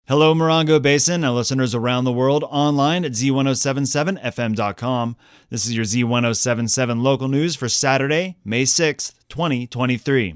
Hello, Morongo Basin and listeners around the world online at Z107.7fm.com. This is your Z107.7 local news for Saturday, May 6th, 2023.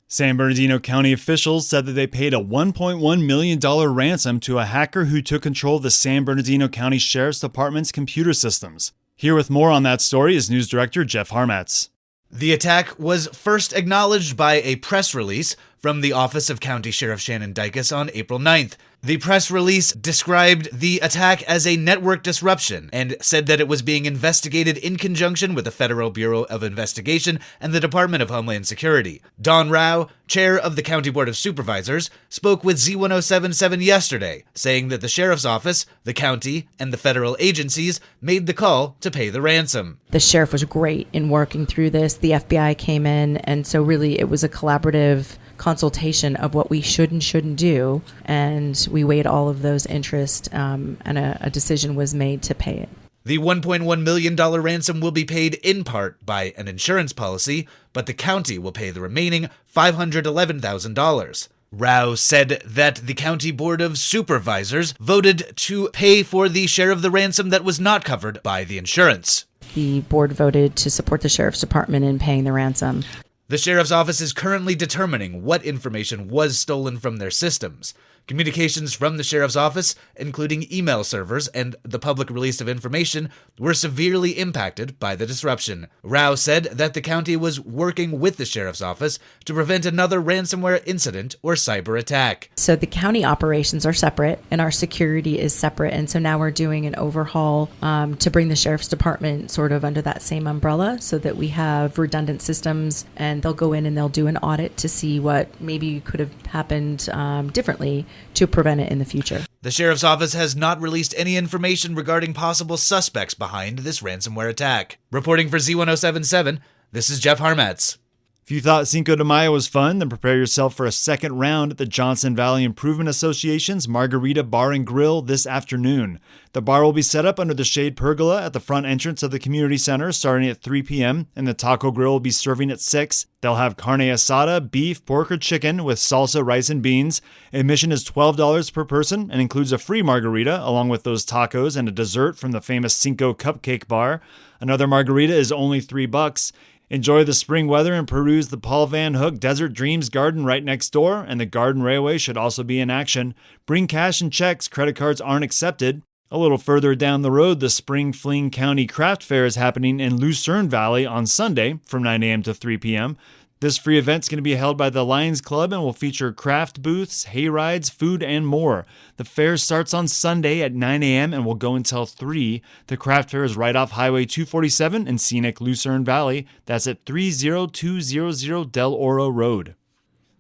San Bernardino County officials said that they paid a $1.1 million ransom to a hacker who took control of the San Bernardino County Sheriff's Department's computer systems. Here with more on that story is News Director Jeff Harmatz. The attack was first acknowledged by a press release from the Office of County Sheriff Shannon Dicus on April 9th. The press release described the attack as a network disruption and said that it was being investigated in conjunction with the Federal Bureau of Investigation and the Department of Homeland Security. Don Rao, chair of the County Board of Supervisors, spoke with Z107.7 yesterday, saying that the sheriff's office, the county, and the federal agencies made the call to pay the ransom. The sheriff was great in working through this. The FBI came in, and so really it was a collaborative consultation of what we should and shouldn't do, and we weighed all of those interests, and a decision was made to pay it. The $1.1 million ransom will be paid in part by an insurance policy, but the county will pay the remaining $511,000. Rao said that the County Board of Supervisors voted to pay for the share of the ransom that was not covered by the insurance. The board voted to support the sheriff's department in paying the ransom. The sheriff's office is currently determining what information was stolen from their systems. Communications from the sheriff's office, including email servers and the public release of information, were severely impacted by the disruption. Rao said that the county was working with the sheriff's office to prevent another ransomware incident or cyber attack. So the county operations are separate and our security is separate, and so now we're doing an overhaul to bring the sheriff's department sort of under that same umbrella so that we have redundant systems, and they'll go in and they'll do an audit to see what maybe could have happened differently to prevent it in the future. The sheriff's office has not released any information regarding possible suspects behind this ransomware attack. Reporting for Z107.7, this is Jeff Harmatz. If you thought Cinco de Mayo was fun, then prepare yourself for a second round at the Johnson Valley Improvement Association's Margarita Bar and Grill this afternoon. The bar will be set up under the shade pergola at the front entrance of the community center starting at 3 p.m., and the taco grill will be serving at 6. They'll have carne asada, beef, pork, or chicken with salsa, rice, and beans. Admission is $12 per person and includes a free margarita along with those tacos and a dessert from the famous Cinco Cupcake Bar. Another margarita is only $3. Enjoy the spring weather and peruse the Paul Van Hook Desert Dreams Garden right next door, and the Garden Railway should also be in action. Bring cash and checks, credit cards aren't accepted. A little further down the road, the Spring Fling County Craft Fair is happening in Lucerne Valley on Sunday from 9 a.m. to 3 p.m. This free event is going to be held by the Lions Club and will feature craft booths, hay rides, food, and more. The fair starts on Sunday at 9 a.m. and will go until 3. The craft fair is right off Highway 247 in scenic Lucerne Valley. That's at 30200 Del Oro Road.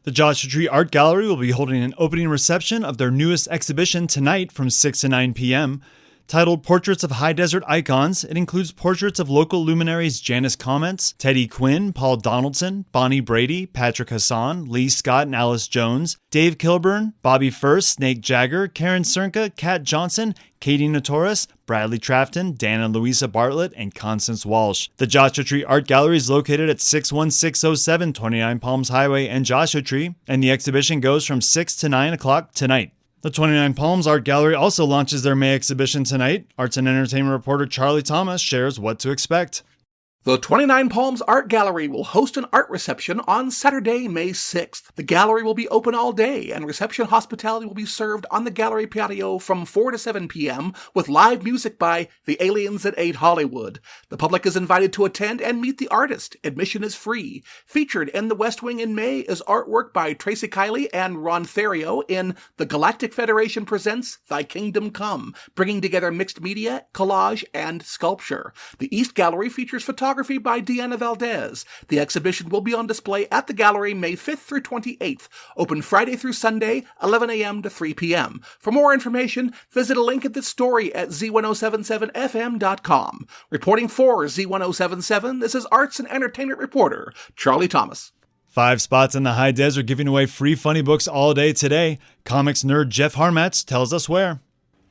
The Joshua Tree Art Gallery will be holding an opening reception of their newest exhibition tonight from 6 to 9 p.m. Titled Portraits of High Desert Icons, it includes portraits of local luminaries Janice Comments, Teddy Quinn, Paul Donaldson, Bonnie Brady, Patrick Hassan, Lee Scott and Alice Jones, Dave Kilburn, Bobby First, Snake Jagger, Karen Cernka, Kat Johnson, Katie Notoris, Bradley Trafton, Dan and Louisa Bartlett, and Constance Walsh. The Joshua Tree Art Gallery is located at 61607 29 Palms Highway in Joshua Tree, and the exhibition goes from 6 to 9 o'clock tonight. The 29 Palms Art Gallery also launches their May exhibition tonight. Arts and entertainment reporter Charlie Thomas shares what to expect. The 29 Palms Art Gallery will host an art reception on Saturday, May 6th. The gallery will be open all day, and reception hospitality will be served on the gallery patio from 4 to 7 p.m. with live music by The Aliens at 8 Hollywood. The public is invited to attend and meet the artist. Admission is free. Featured in the West Wing in May is artwork by Tracy Kiley and Ron Therio in The Galactic Federation Presents Thy Kingdom Come, bringing together mixed media, collage, and sculpture. The East Gallery features photography by Deanna Valdez. The exhibition will be on display at the gallery May 5th through 28th, open Friday through Sunday, 11 a.m. to 3 p.m. For more information, visit a link at this story at z1077fm.com. Reporting for Z1077, this is arts and entertainment reporter Charlie Thomas. 5 spots in the high desert giving away free funny books all day today. Comics nerd Jeff Harmatz tells us where.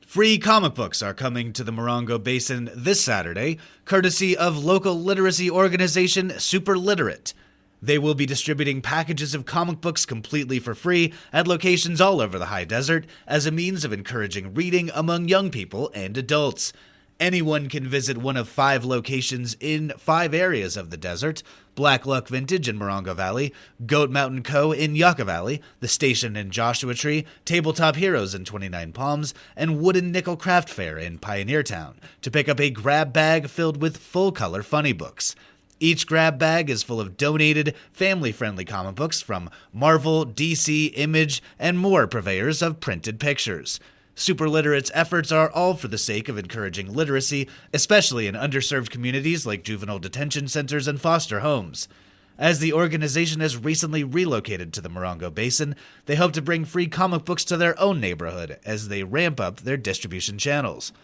Free comic books are coming to the Morongo Basin this Saturday, courtesy of local literacy organization Super Literate. They will be distributing packages of comic books completely for free at locations all over the high desert as a means of encouraging reading among young people and adults. Anyone can visit one of 5 locations in 5 areas of the desert: Black Luck Vintage in Morongo Valley, Goat Mountain Co. in Yucca Valley, The Station in Joshua Tree, Tabletop Heroes in 29 Palms, and Wooden Nickel Craft Fair in Pioneer Town to pick up a grab bag filled with full-color funny books. Each grab bag is full of donated, family-friendly comic books from Marvel, DC, Image, and more purveyors of printed pictures. Superliterate's efforts are all for the sake of encouraging literacy, especially in underserved communities like juvenile detention centers and foster homes. As the organization has recently relocated to the Morongo Basin, they hope to bring free comic books to their own neighborhood as they ramp up their distribution channels.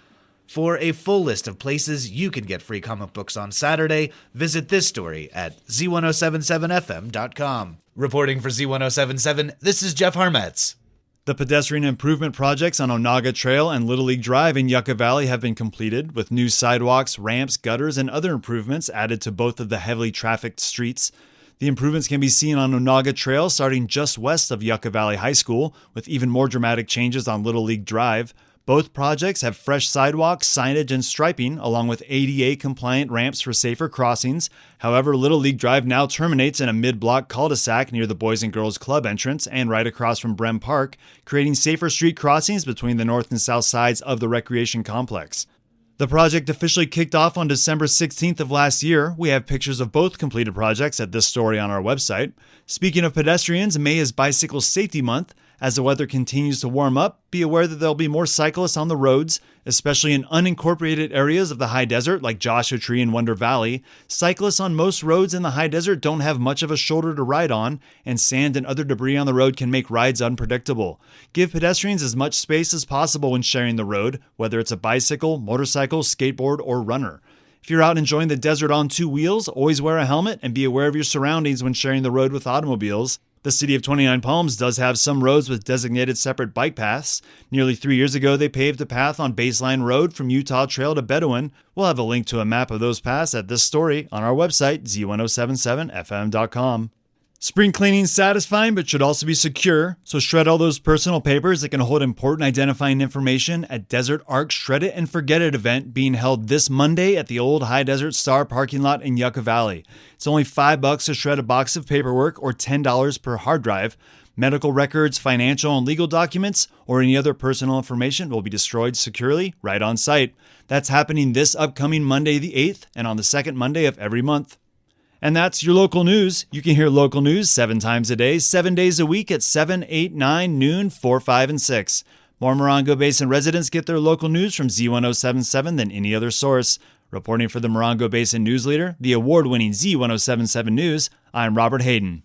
For a full list of places you can get free comic books on Saturday, visit this story at Z107.7fm.com. Reporting for Z107.7, this is Jeff Harmetz. The pedestrian improvement projects on Onaga Trail and Little League Drive in Yucca Valley have been completed, with new sidewalks, ramps, gutters, and other improvements added to both of the heavily trafficked streets. The improvements can be seen on Onaga Trail starting just west of Yucca Valley High School, with even more dramatic changes on Little League Drive. Both projects have fresh sidewalks, signage, and striping, along with ADA-compliant ramps for safer crossings. However, Little League Drive now terminates in a mid-block cul-de-sac near the Boys and Girls Club entrance and right across from Brem Park, creating safer street crossings between the north and south sides of the recreation complex. The project officially kicked off on December 16th of last year. We have pictures of both completed projects at this story on our website. Speaking of pedestrians, May is Bicycle Safety Month. As the weather continues to warm up, be aware that there'll be more cyclists on the roads, especially in unincorporated areas of the high desert like Joshua Tree and Wonder Valley. Cyclists on most roads in the high desert don't have much of a shoulder to ride on, and sand and other debris on the road can make rides unpredictable. Give pedestrians as much space as possible when sharing the road, whether it's a bicycle, motorcycle, skateboard, or runner. If you're out enjoying the desert on 2 wheels, always wear a helmet and be aware of your surroundings when sharing the road with automobiles. The city of 29 Palms does have some roads with designated separate bike paths. Nearly 3 years ago, they paved a path on Baseline Road from Utah Trail to Bedouin. We'll have a link to a map of those paths at this story on our website, Z107.7fm.com. Spring cleaning is satisfying, but should also be secure, so shred all those personal papers that can hold important identifying information at Desert Arc's Shred It and Forget It event being held this Monday at the old High Desert Star parking lot in Yucca Valley. It's only $5 to shred a box of paperwork or $10 per hard drive. Medical records, financial and legal documents, or any other personal information will be destroyed securely right on site. That's happening this upcoming Monday the 8th and on the second Monday of every month. And that's your local news. You can hear local news 7 times a day, 7 days a week at 7, 8, 9, noon, 4, 5, and 6. More Morongo Basin residents get their local news from Z107.7 than any other source. Reporting for the Morongo Basin News Leader, the award-winning Z107.7 News, I'm Robert Hayden.